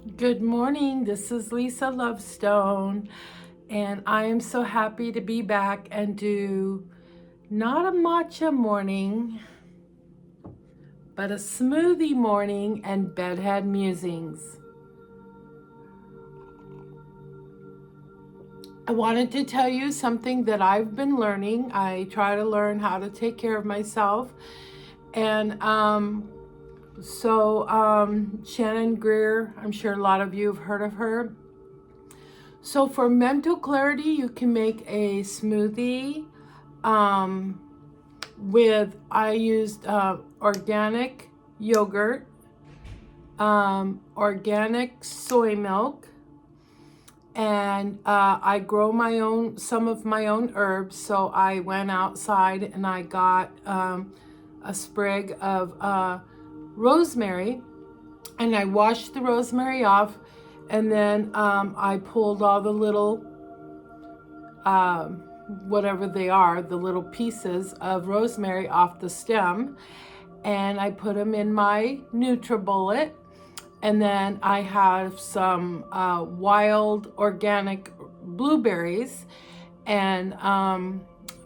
Good morning. This is Lisa Lovestone, and I am so happy to be back and do not a matcha morning, but a smoothie morning and Bedhead Musings. I wanted to tell you something that I've been learning. I try to learn how to take care of myself, and Shannon Greer, I'm sure a lot of you have heard of her. So for mental clarity, you can make a smoothie I used organic yogurt, organic soy milk, and I grow some of my own herbs. So I went outside and I got a sprig of rosemary, and I washed the rosemary off, and then I pulled all the little, whatever they are, the little pieces of rosemary off the stem, and I put them in my NutriBullet. And then I have some wild organic blueberries, and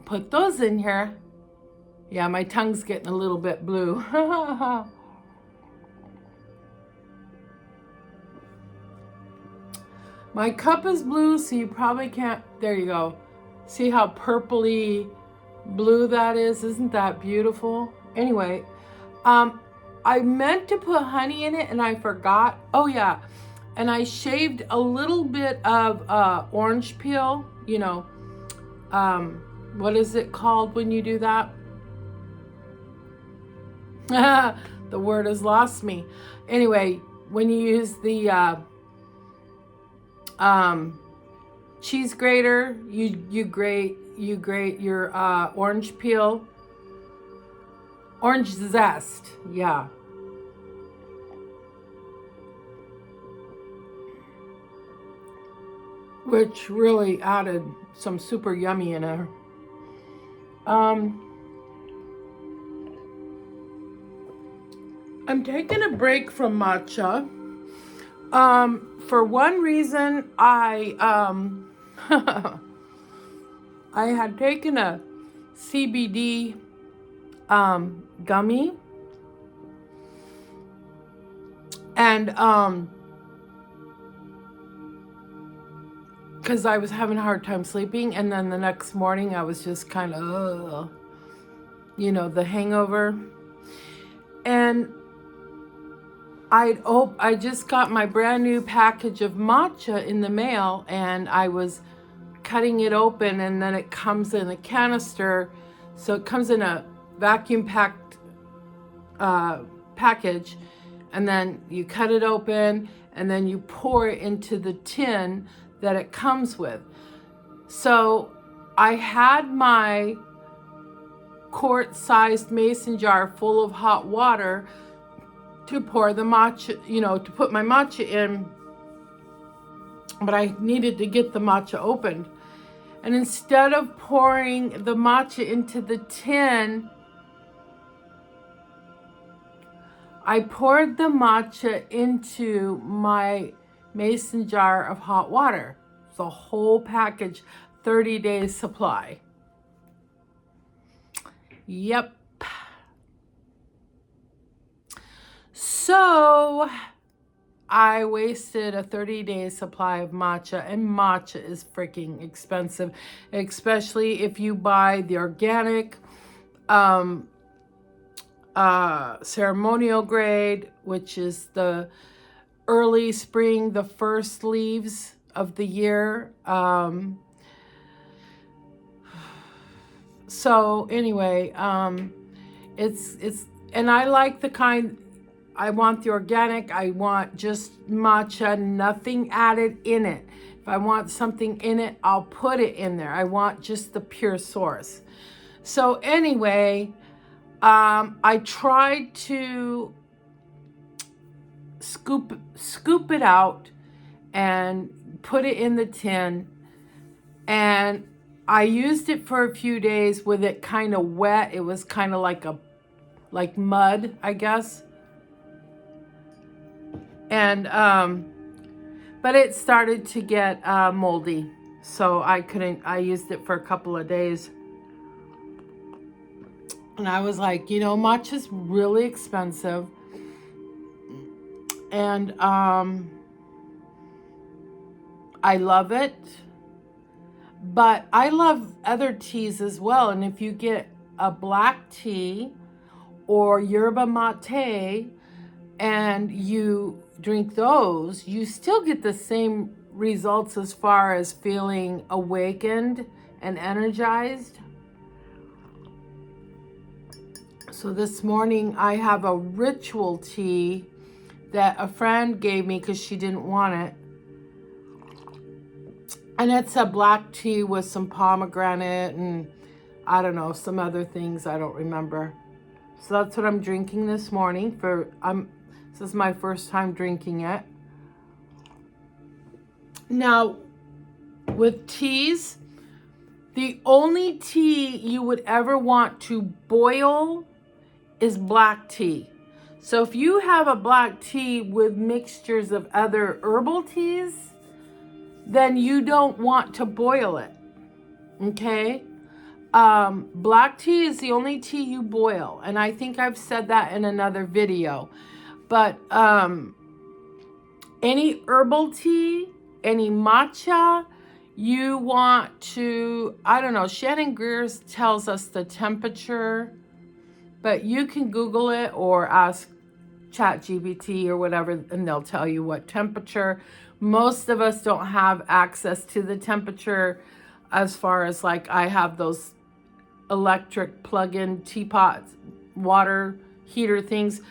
put those in here. Yeah, my tongue's getting a little bit blue. My cup is blue, so you probably can't, there you go. See how purpley blue that is? Isn't that beautiful? Anyway, I meant to put honey in it and I forgot. Oh yeah, and I shaved a little bit of orange peel, what is it called when you do that? The word has lost me. Anyway, when you use the cheese grater, you grate your orange peel, orange zest, yeah. Which really added some super yummy in there. I'm taking a break from matcha. For one reason, I I had taken a CBD gummy, and because I was having a hard time sleeping, and then the next morning I was just kind of, the hangover. And I just got my brand new package of matcha in the mail, and I was cutting it open, and then it comes in a canister. So it comes in a vacuum packed package, and then you cut it open, and then you pour it into the tin that it comes with. So I had my quart-sized mason jar full of hot water to pour the matcha, to put my matcha in, but I needed to get the matcha opened. And instead of pouring the matcha into the tin, I poured the matcha into my mason jar of hot water. The whole package, 30 days supply. Yep. So I wasted a 30-day supply of matcha, and matcha is freaking expensive, especially if you buy the organic ceremonial grade, which is the early spring, the first leaves of the year. So anyway, it's and I like the kind. I want the organic. I want just matcha, nothing added in it. If I want something in it, I'll put it in there. I want just the pure source. So anyway, I tried to scoop it out and put it in the tin, and I used it for a few days with it kind of wet. It was kind of like mud, I guess. And but it started to get moldy. So I used it for a couple of days. And I was like, you know, matcha's really expensive. And I love it. But I love other teas as well. And if you get a black tea or yerba mate and you drink those, you still get the same results as far as feeling awakened and energized. So this morning I have a ritual tea that a friend gave me because she didn't want it. And it's a black tea with some pomegranate and I don't know, some other things I don't remember. So that's what I'm drinking this morning. This is my first time drinking it. Now, with teas, the only tea you would ever want to boil is black tea. So if you have a black tea with mixtures of other herbal teas, then you don't want to boil it, okay? Black tea is the only tea you boil, and I think I've said that in another video. But any herbal tea, any matcha, you want to, I don't know, Shannon Greer tells us the temperature, but you can Google it or ask ChatGPT or whatever, and they'll tell you what temperature. Most of us don't have access to the temperature as far as like I have those electric plug-in teapots, water heater things,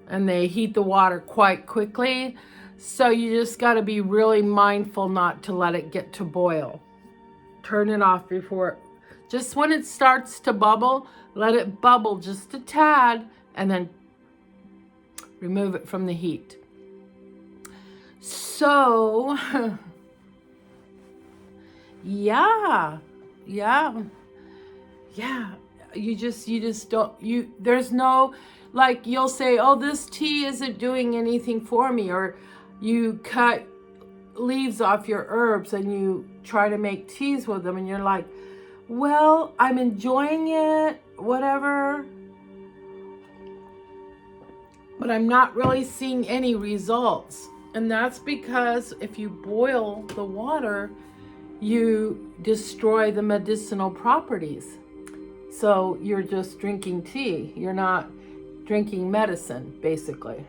and they heat the water quite quickly. So you just got to be really mindful not to let it get to boil. Turn it off before, just when it starts to bubble, let it bubble just a tad and then remove it from the heat. So, yeah. You just don't, there's no, like you'll say, oh, this tea isn't doing anything for me, or you cut leaves off your herbs and you try to make teas with them and you're like, well, I'm enjoying it, whatever, but I'm not really seeing any results. And that's because if you boil the water, you destroy the medicinal properties. So you're just drinking tea. You're not drinking medicine, basically.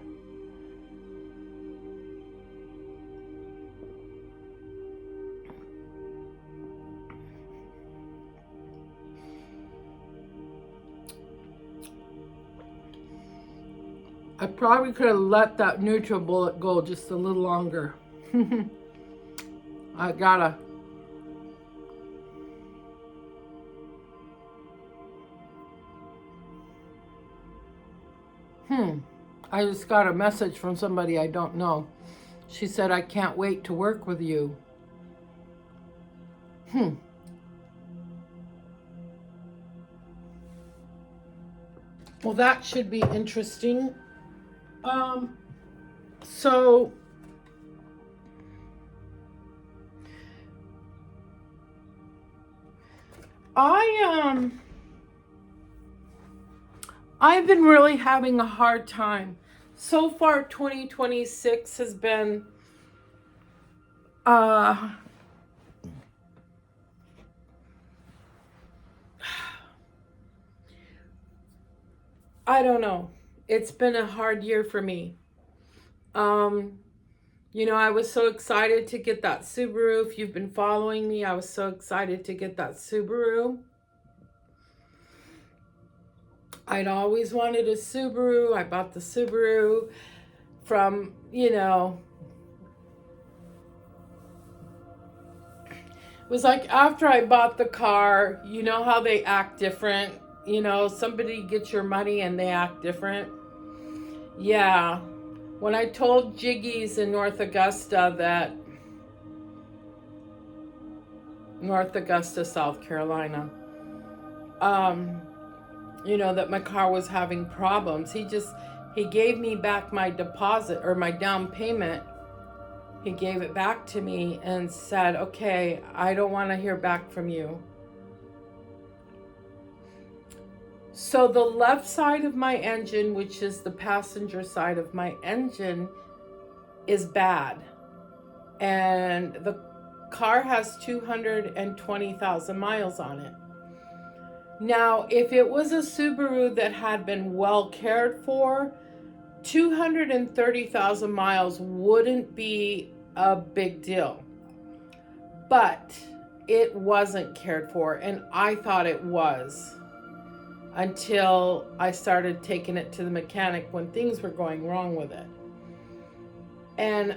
I probably could have let that NutriBullet go just a little longer. I gotta. I just got a message from somebody I don't know. She said, I can't wait to work with you. Well, that should be interesting. So I've been really having a hard time. So far, 2026 has been I don't know. It's been a hard year for me. You know, I was so excited to get that Subaru. If you've been following me, I was so excited to get that Subaru. I'd always wanted a Subaru. I bought the Subaru from, you know, it was like after I bought the car, you know how they act different? You know, somebody gets your money and they act different. Yeah. When I told Jiggies in North Augusta, South Carolina, you know, that my car was having problems, he gave me back my deposit or my down payment. He gave it back to me and said, okay, I don't want to hear back from you. So the left side of my engine, which is the passenger side of my engine, is bad. And the car has 220,000 miles on it. Now, if it was a Subaru that had been well cared for, 230,000 miles wouldn't be a big deal. But it wasn't cared for, and I thought it was, until I started taking it to the mechanic when things were going wrong with it. And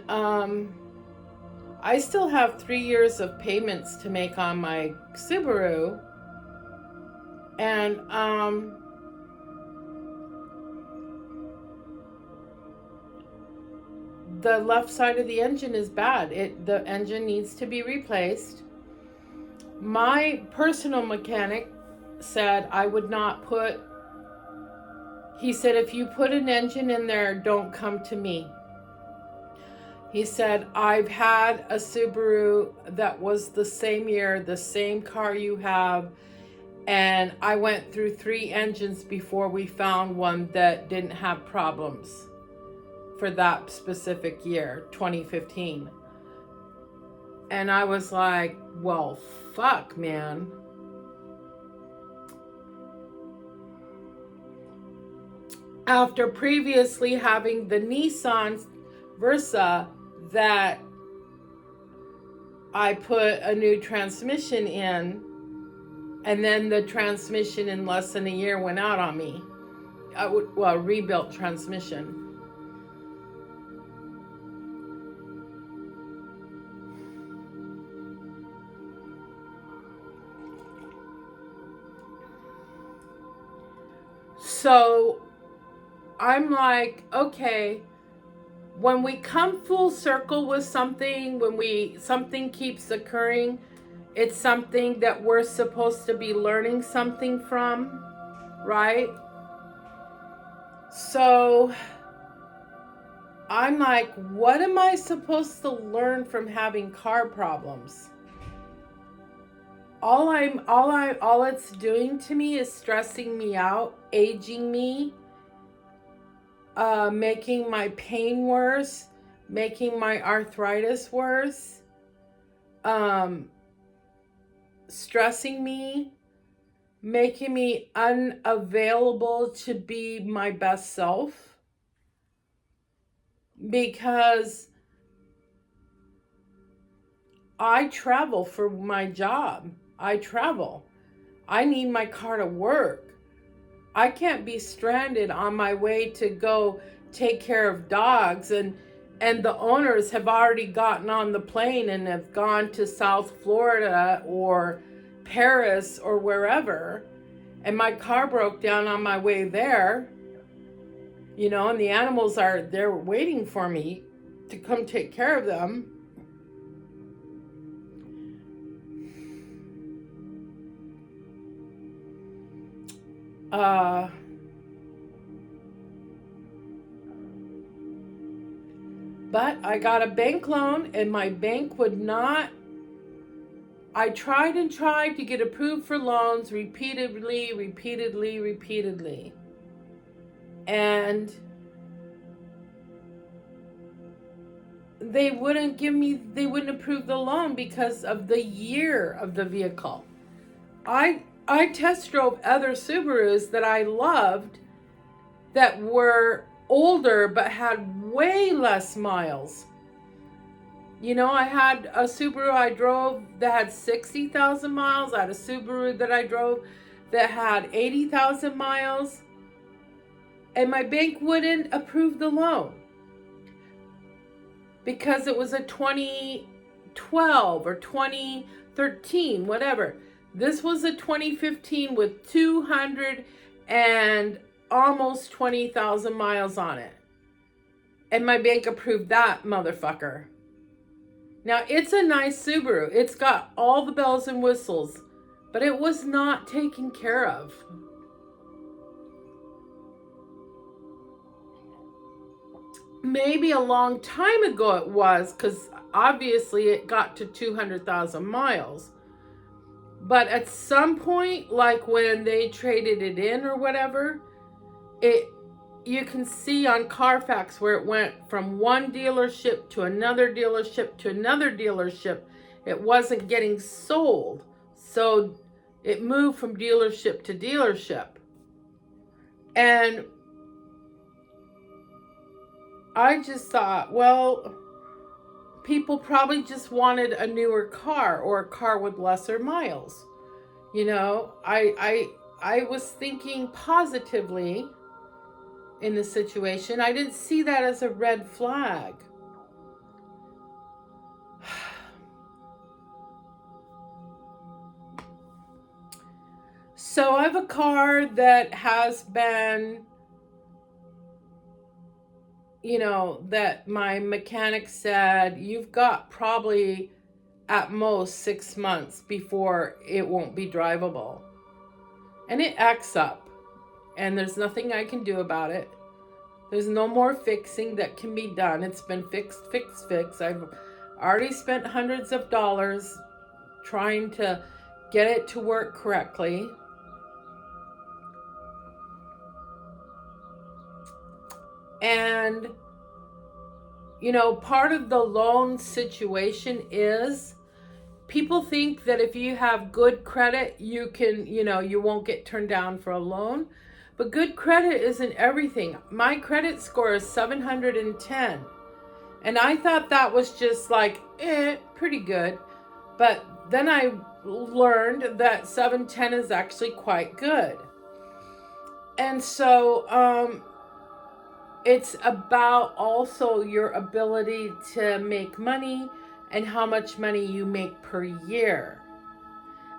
I still have 3 years of payments to make on my Subaru. And the left side of the engine is bad. The engine needs to be replaced. My personal mechanic said I would not put, he said, if you put an engine in there, don't come to me. He said, I've had a Subaru that was the same year, the same car you have, and I went through 3 engines before we found one that didn't have problems for that specific year, 2015. And I was like, well, fuck, man. After previously having the Nissan Versa that I put a new transmission in, and then the transmission in less than a year went out on me. Rebuilt transmission. So I'm like, okay, when we come full circle with something, something keeps occurring, it's something that we're supposed to be learning something from, right? So I'm like, what am I supposed to learn from having car problems? All it's doing to me is stressing me out, aging me, making my pain worse, making my arthritis worse, stressing me, making me unavailable to be my best self, because I travel for my job. I travel. I need my car to work. I can't be stranded on my way to go take care of dogs, and the owners have already gotten on the plane and have gone to South Florida or Paris or wherever, and my car broke down on my way there, and the animals they're waiting for me to come take care of them. But I got a bank loan, and my bank would not. I tried and tried to get approved for loans repeatedly. And they wouldn't approve the loan because of the year of the vehicle. I test drove other Subarus that I loved that were older but had way less miles. I had a Subaru I drove that had 60,000 miles. I had a Subaru that I drove that had 80,000 miles. And my bank wouldn't approve the loan because it was a 2012 or 2013, whatever. This was a 2015 with 200 and almost 20,000 miles on it. And my bank approved that motherfucker. Now, it's a nice Subaru. It's got all the bells and whistles, but it was not taken care of. Maybe a long time ago it was, because obviously it got to 200,000 miles. But at some point, like when they traded it in or whatever, you can see on Carfax where it went from one dealership to another dealership to another dealership. It wasn't getting sold. So it moved from dealership to dealership. And I just thought, well, people probably just wanted a newer car or a car with lesser miles. You know, I was thinking positively in the situation. I didn't see that as a red flag. So I have a car that has been, you know, that my mechanic said, you've got probably at most 6 months before it won't be drivable. And it acts up, and there's nothing I can do about it. There's no more fixing that can be done. It's been fixed. I've already spent hundreds of dollars trying to get it to work correctly. And, you know, part of the loan situation is people think that if you have good credit, you can, you know, you won't get turned down for a loan. But good credit isn't everything. My credit score is 710. And I thought that was just like, pretty good. But then I learned that 710 is actually quite good. And so it's about also your ability to make money and how much money you make per year.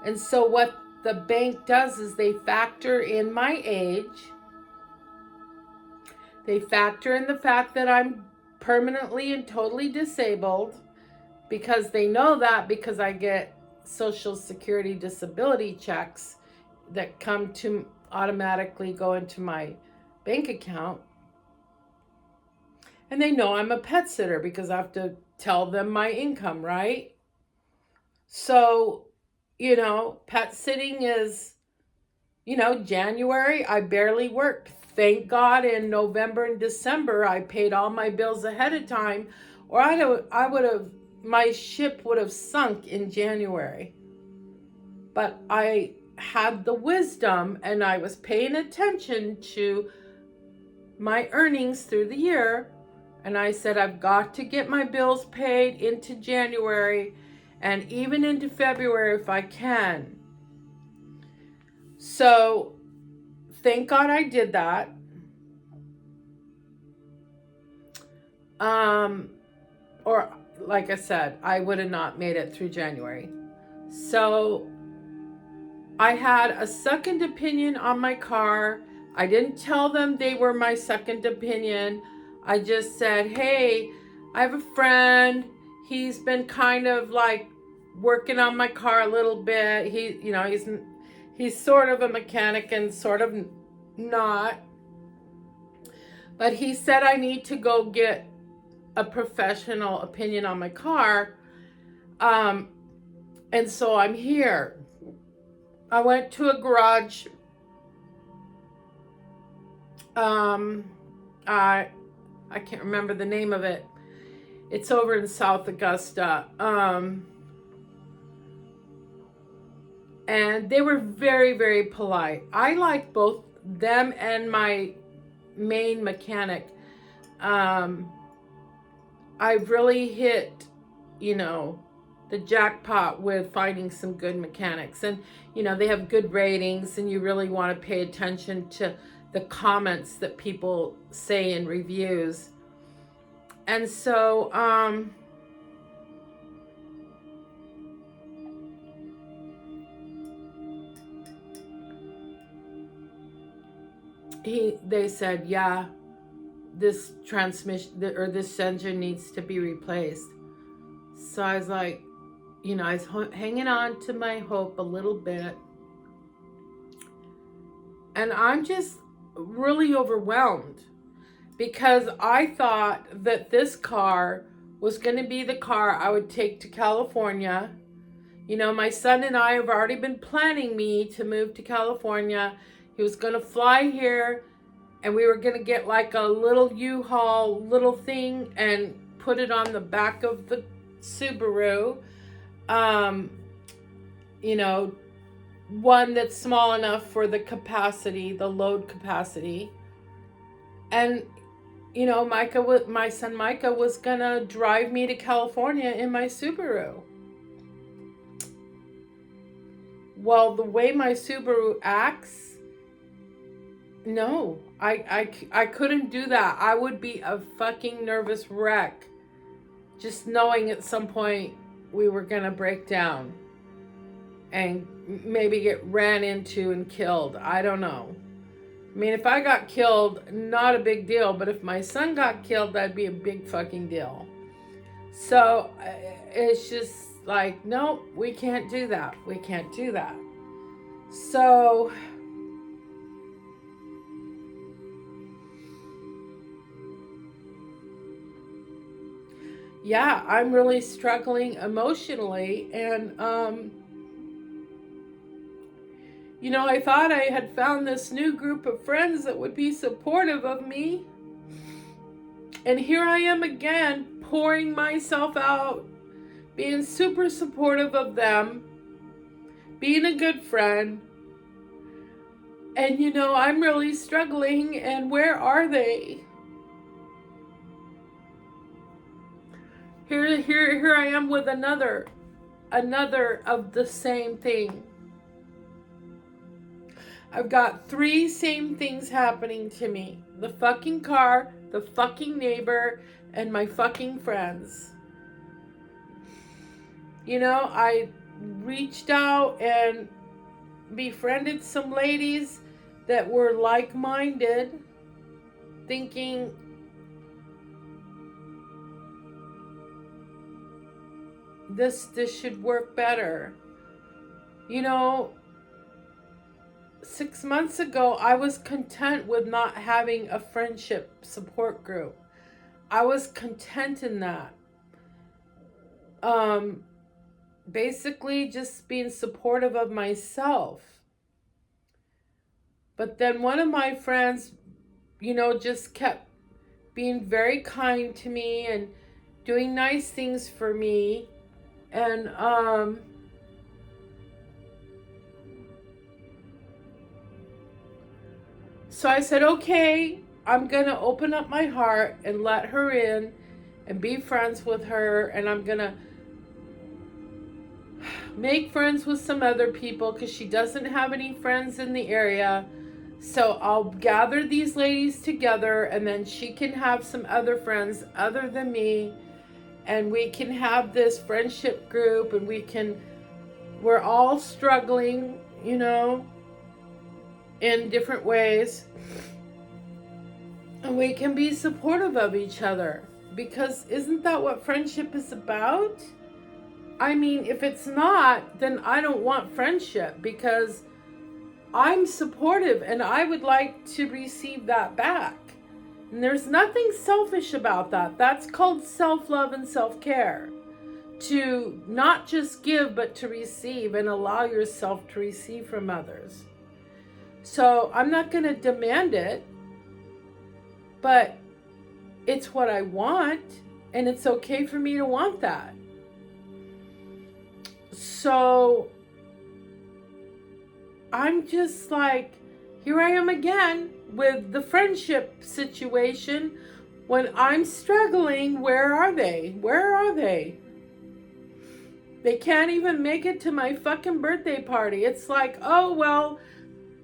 And so what the bank does is they factor in my age. They factor in the fact that I'm permanently and totally disabled, because they know that because I get Social Security disability checks that come to automatically go into my bank account. And they know I'm a pet sitter because I have to tell them my income, right? So, you know, pet sitting is, you know, January, I barely worked. Thank God in November and December, I paid all my bills ahead of time, or my ship would have sunk in January. But I had the wisdom and I was paying attention to my earnings through the year. And I said, I've got to get my bills paid into January and even into February if I can. So thank God I did that. Or like I said, I would have not made it through January. So I had a second opinion on my car. I didn't tell them they were my second opinion. I just said, hey, I have a friend. He's been kind of like working on my car a little bit. He's sort of a mechanic and sort of not. But he said I need to go get a professional opinion on my car. And so I'm here. I went to a garage. I can't remember the name of it. It's over in South Augusta. And they were very, very polite. I like both them and my main mechanic. I've really hit, you know, the jackpot with finding some good mechanics. And, you know, they have good ratings, and you really want to pay attention to the comments that people say in reviews. And so, they said, yeah, this transmission or this engine needs to be replaced. So I was like, you know, I was hanging on to my hope a little bit. And I'm just really overwhelmed because I thought that this car was going to be the car I would take to California. You know, my son and I have already been planning me to move to California. He was going to fly here, and we were going to get like a little U-Haul little thing and put it on the back of the Subaru. You know, one that's small enough for the capacity, the load capacity. And, you know, my son Micah was going to drive me to California in my Subaru. Well, the way my Subaru acts, no, I couldn't do that. I would be a fucking nervous wreck just knowing at some point we were going to break down and maybe get ran into and killed. I don't know. I mean, if I got killed, not a big deal. But if my son got killed, that'd be a big fucking deal. So it's just like, nope, we can't do that. We can't do that. So yeah, I'm really struggling emotionally. And, you know, I thought I had found this new group of friends that would be supportive of me. And here I am again, pouring myself out, being super supportive of them, being a good friend. And, you know, I'm really struggling. And where are they? Here I am with another of the same thing. I've got 3 same things happening to me. The fucking car, the fucking neighbor, and my fucking friends. You know, I reached out and befriended some ladies that were like-minded, thinking this should work better. You know, 6 months ago, I was content with not having a friendship support group. I was content in that. Basically just being supportive of myself. But then one of my friends, you know, just kept being very kind to me and doing nice things for me. And, so I said, okay, I'm going to open up my heart and let her in and be friends with her. And I'm going to make friends with some other people because she doesn't have any friends in the area. So I'll gather these ladies together and then she can have some other friends other than me. And we can have this friendship group and we're all struggling, you know, in different ways. And we can be supportive of each other. Because isn't that what friendship is about? I mean, if it's not, then I don't want friendship because I'm supportive and I would like to receive that back. And there's nothing selfish about that. That's called self-love and self-care. To not just give, but to receive and allow yourself to receive from others. So I'm not going to demand it, but it's what I want, and it's okay for me to want that. So I'm just like, here I am again with the friendship situation. When I'm struggling, where are they? Where are they? They can't even make it to my fucking birthday party. It's like, oh, well,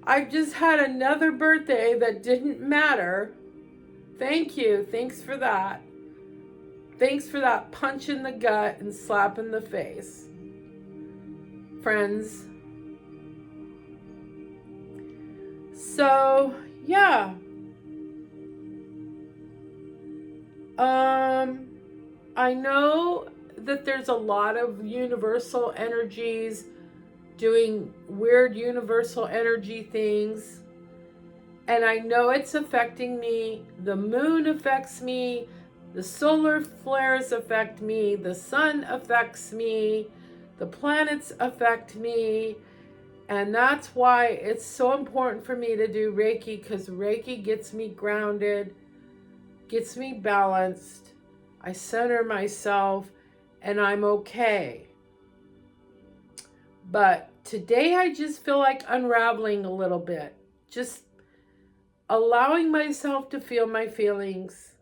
I've just had another birthday that didn't matter. Thank you. Thanks for that. Thanks for that punch in the gut and slap in the face. Friends. So, yeah. I know that there's a lot of universal energies doing weird universal energy things. And I know it's affecting me. The moon affects me. The solar flares affect me. The sun affects me. The planets affect me. And that's why it's so important for me to do Reiki, because Reiki gets me grounded, gets me balanced. I center myself and I'm okay. But today I just feel like unraveling a little bit. Just allowing myself to feel my feelings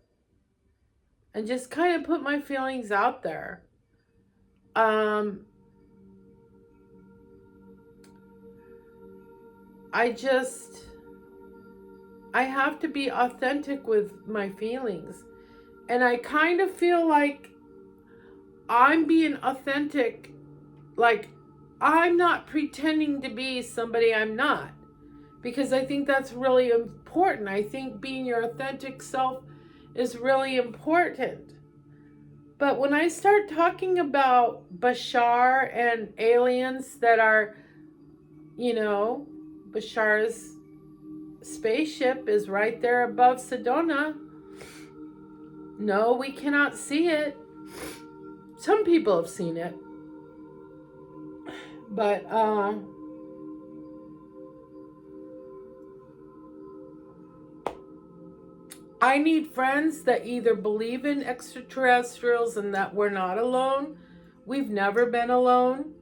and just kind of put my feelings out there. I have to be authentic with my feelings. And I kind of feel like I'm being authentic, like I'm not pretending to be somebody I'm not. Because I think that's really important. I think being your authentic self is really important. But when I start talking about Bashar and aliens that are, Bashar's spaceship is right there above Sedona. No, we cannot see it. Some people have seen it. But, I need friends that either believe in extraterrestrials and that we're not alone. We've never been alone.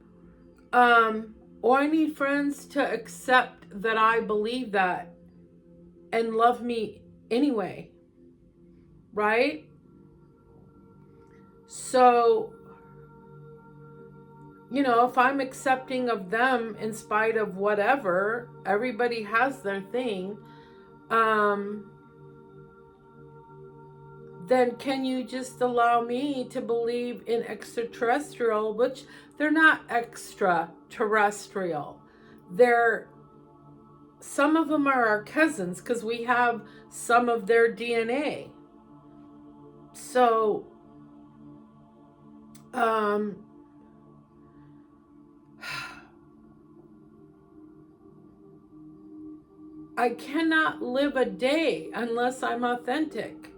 Or I need friends to accept that I believe that and love me anyway. Right? So, if I'm accepting of them in spite of whatever, everybody has their thing, then can you just allow me to believe in extraterrestrial, which they're not extraterrestrial. Some of them are our cousins because we have some of their DNA. So, I cannot live a day unless I'm authentic.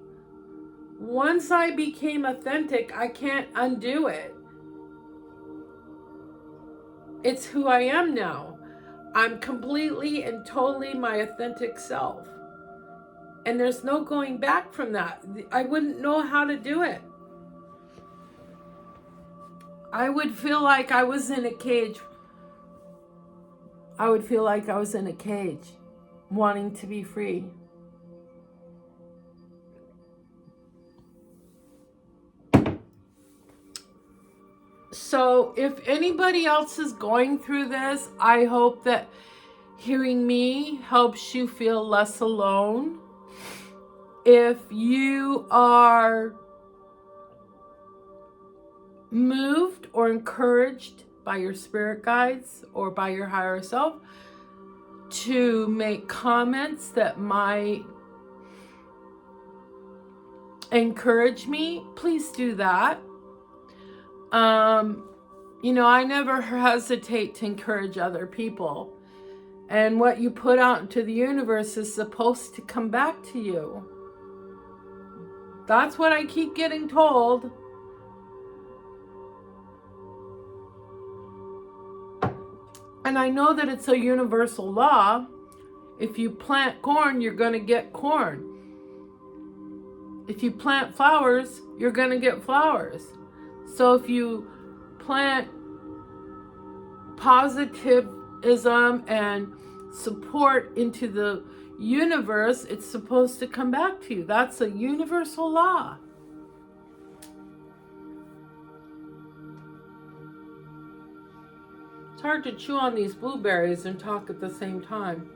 Once I became authentic, I can't undo it. It's who I am now. I'm completely and totally my authentic self. And there's no going back from that. I wouldn't know how to do it. I would feel like I was in a cage. Wanting to be free. So if anybody else is going through this, I hope that hearing me helps you feel less alone. If you are moved or encouraged by your spirit guides or by your higher self to make comments that might encourage me, please do that. I never hesitate to encourage other people. And what you put out into the universe is supposed to come back to you. That's what I keep getting told. And I know that it's a universal law. If you plant corn, you're going to get corn. If you plant flowers, you're going to get flowers. So if you plant positivism and support into the universe, it's supposed to come back to you. That's a universal law. It's hard to chew on these blueberries and talk at the same time.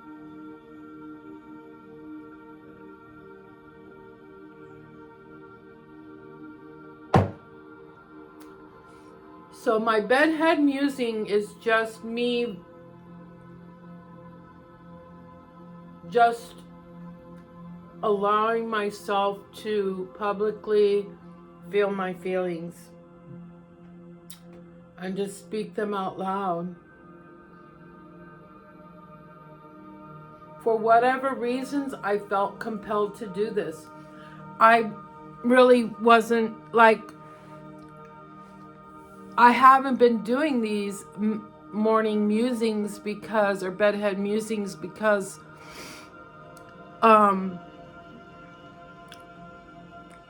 So my bedhead musing is just me just allowing myself to publicly feel my feelings and just speak them out loud. For whatever reasons, I felt compelled to do this. I really wasn't like, I haven't been doing these morning musings because, or bedhead musings because, well,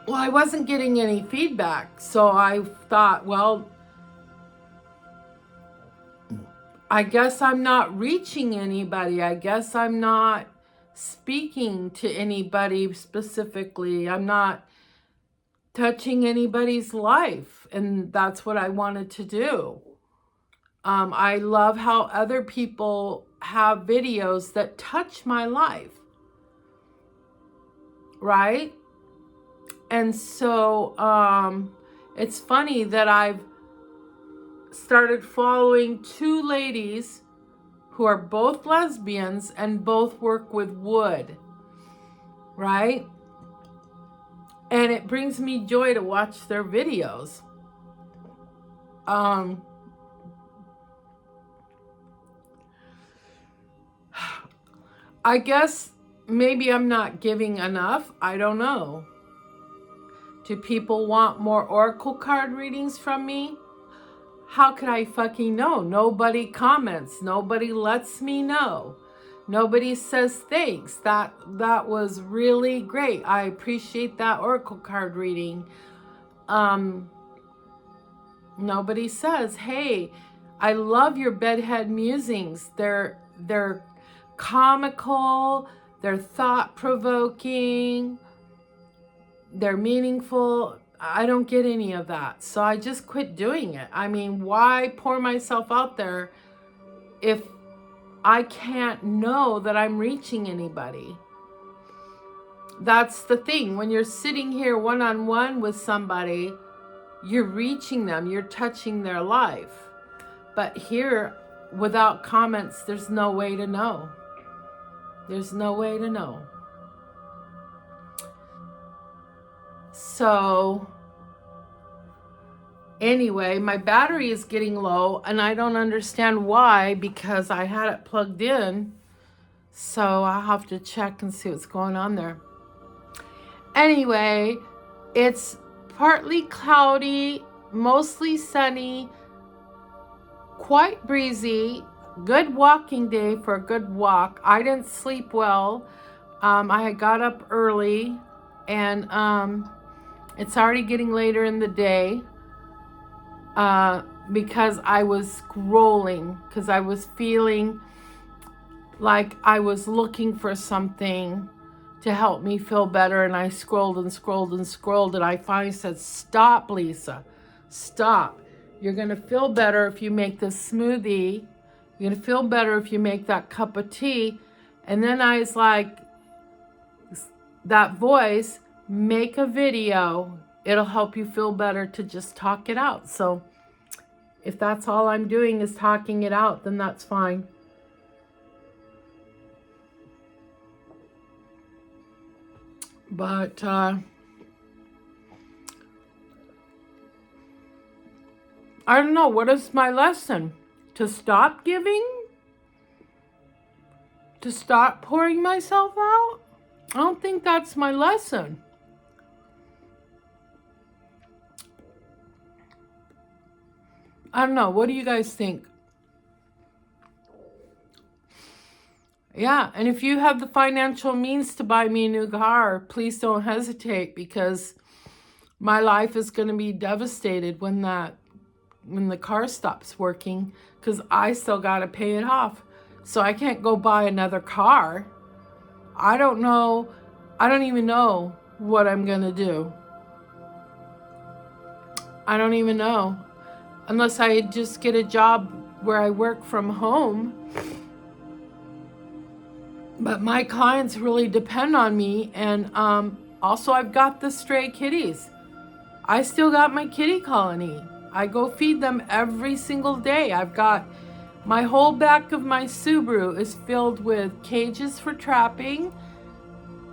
I wasn't getting any feedback. So I thought, well, I guess I'm not reaching anybody. I guess I'm not speaking to anybody specifically. I'm not touching anybody's life. And that's what I wanted to do. I love how other people have videos that touch my life. Right? And so it's funny that I've started following two ladies who are both lesbians and both work with wood, right? And it brings me joy to watch their videos. I guess maybe I'm not giving enough. I don't know. Do people want more oracle card readings from me? How could I fucking know? Nobody comments. Nobody lets me know. Nobody says thanks. That was really great. I appreciate that oracle card reading. Nobody says, hey, I love your bedhead musings. They're comical, they're thought-provoking, they're meaningful. I don't get any of that. So I just quit doing it. I mean, why pour myself out there if I can't know that I'm reaching anybody? That's the thing. When you're sitting here one-on-one with somebody, you're reaching them, you're touching their life. But here, without comments, there's no way to know. There's no way to know. So anyway, my battery is getting low and I don't understand why, because I had it plugged in. So I'll have to check and see what's going on there. Anyway, it's partly cloudy, mostly sunny, quite breezy, good walking day for a good walk. I didn't sleep well. I had got up early and it's already getting later in the day because I was scrolling, because I was feeling like I was looking for something to help me feel better, and I scrolled and scrolled and scrolled, and I finally said, stop, Lisa, stop. You're going to feel better if you make this smoothie. You're going to feel better if you make that cup of tea. And then I was like, that voice, make a video. It'll help you feel better to just talk it out. So if that's all I'm doing is talking it out, then that's fine. But I don't know, what is my lesson? To stop giving? To stop pouring myself out? I don't think that's my lesson. I don't know, what do you guys think? Yeah, and if you have the financial means to buy me a new car, please don't hesitate, because my life is going to be devastated when the car stops working, because I still got to pay it off. So I can't go buy another car. I don't know. I don't even know what I'm going to do. I don't even know. Unless I just get a job where I work from home. But my clients really depend on me. And also I've got the stray kitties. I still got my kitty colony. I go feed them every single day. I've got my whole back of my Subaru is filled with cages for trapping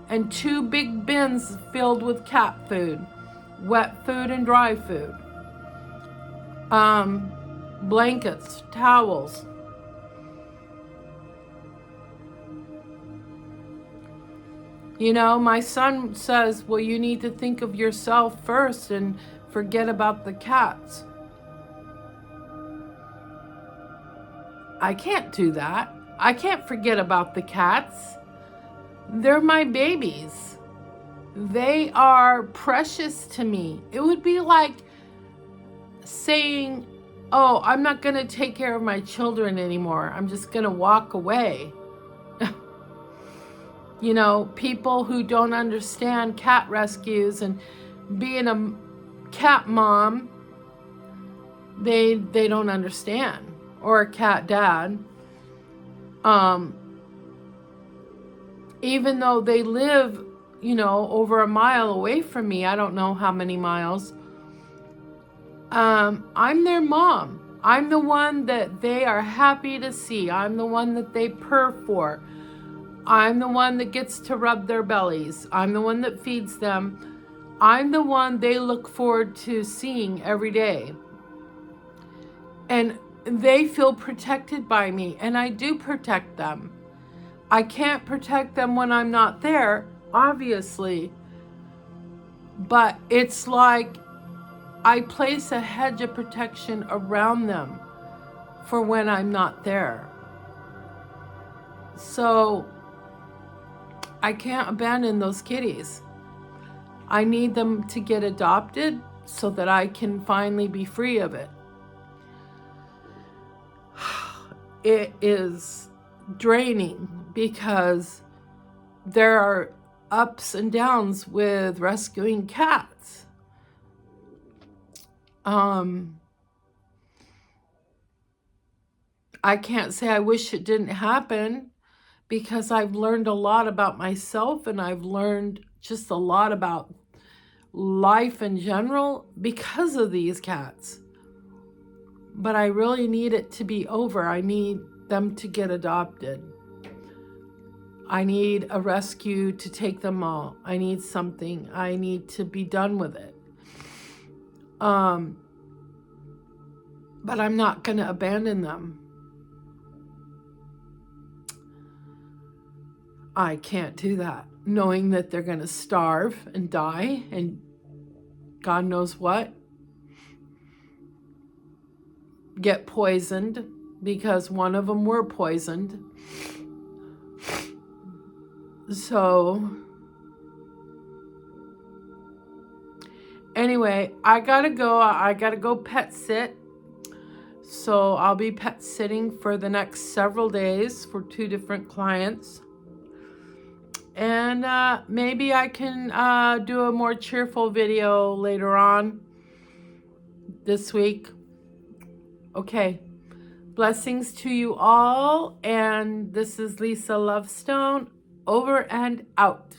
and 2 big bins filled with cat food, wet food and dry food, blankets, towels. You know, my son says, well, you need to think of yourself first and forget about the cats. I can't do that. I can't forget about the cats. They're my babies. They are precious to me. It would be like saying, oh, I'm not going to take care of my children anymore. I'm just going to walk away. You know, people who don't understand cat rescues and being a cat mom, they don't understand, or a cat dad. Even though they live, you know, over a mile away from me, I don't know how many miles. I'm their mom. I'm the one that they are happy to see. I'm the one that they purr for. I'm the one that gets to rub their bellies. I'm the one that feeds them. I'm the one they look forward to seeing every day. And they feel protected by me, and I do protect them. I can't protect them when I'm not there, obviously. But it's like I place a hedge of protection around them for when I'm not there. So I can't abandon those kitties. I need them to get adopted so that I can finally be free of it. It is draining because there are ups and downs with rescuing cats. I can't say I wish it didn't happen, because I've learned a lot about myself, and I've learned just a lot about life in general because of these cats. But I really need it to be over. I need them to get adopted. I need a rescue to take them all. I need something. I need to be done with it. But I'm not going to abandon them. I can't do that, knowing that they're going to starve and die and God knows what. Get poisoned, because one of them were poisoned. So anyway, I gotta go pet sit. So I'll be pet sitting for the next several days for 2 different clients. And maybe I can do a more cheerful video later on this week. Okay. Blessings to you all. And this is Lisa Lovestone, over and out.